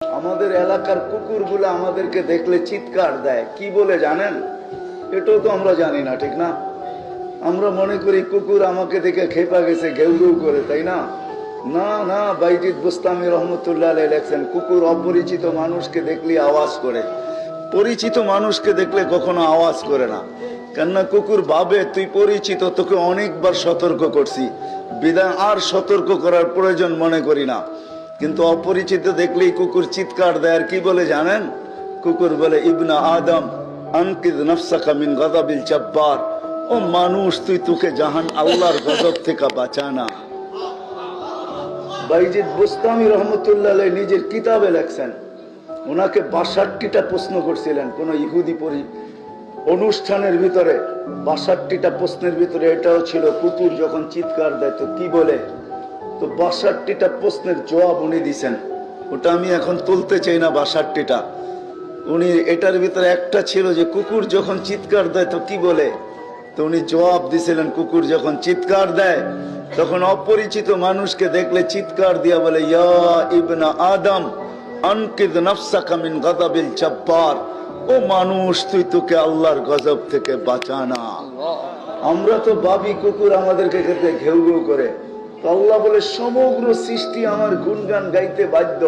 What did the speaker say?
আমাদের এলাকার কুকুরগুলো আমাদেরকে দেখলে চিৎকার দেয়, কি বলে জানেন? এটাও তো আমরা জানি না, ঠিক না? আমরা মনে করি কুকুর আমাকে দেখে খেপা গেছে, ঘেউ ঘেউ করে, তাই না? না না, বাইজিদ বুস্তামি রহমতুল্লাহ আলাইহি লেখছেন, কুকুর অপরিচিত মানুষকে দেখলে আওয়াজ করে, পরিচিত মানুষকে দেখলে কখনো আওয়াজ করে না। কেননা কুকুর ভাবে তুই পরিচিত, তোকে অনেকবার সতর্ক করছি, বিধান আর সতর্ক করার প্রয়োজন মনে করি না। কিন্তু অপরিচিত দেখলেই কুকুর চিৎকার দেয়। আর কি বলে জানেন? কুকুর বলে, ইবনা আদম আনকিদ নাফসাকা মিন গাযাবিল জাব্বার, ও মানুষ তুই তোকে জাহান আল্লাহর গজব থেকে বাঁচানা। বাইজিদ বুস্তামি রহমতুল্লাহ আলাইহি নিজের কিতাবে লেখছেন, ওনাকে ৬২টা প্রশ্ন করছিলেন কোন ইহুদি অনুষ্ঠানের ভিতরে। ৬২টা প্রশ্নের ভিতরে এটাও ছিল, কুকুর যখন চিৎকার দেয় তো কি বলে। তো ৬২টা প্রশ্নের জবাব উনি দিছেন, ওটা আমি এখন তুলতে চাই না। ৬২টা উনি, এটার ভিতরে একটা ছিল যে কুকুর যখন চিৎকার দেয় তো কি বলে। তো উনি জবাব দিছিলেন, কুকুর যখন চিৎকার দেয় তখন অপরিচিত মানুষকে দেখলে চিৎকার দিয়া বলে, ইয়া ইবনা আদম আনকিদ নাফসাকা মিন গাযাবিল জাব্বার, ও মানুষ তুই তোকে আল্লাহর গজব থেকে বাঁচানা। আমরা তো ভাবি কুকুর আমাদেরকে খেতে ঘেউ ঘেউ করে, তো আল্লাহ বলে সমগ্র সৃষ্টি আমার গুণগান গাইতে বাধ্য।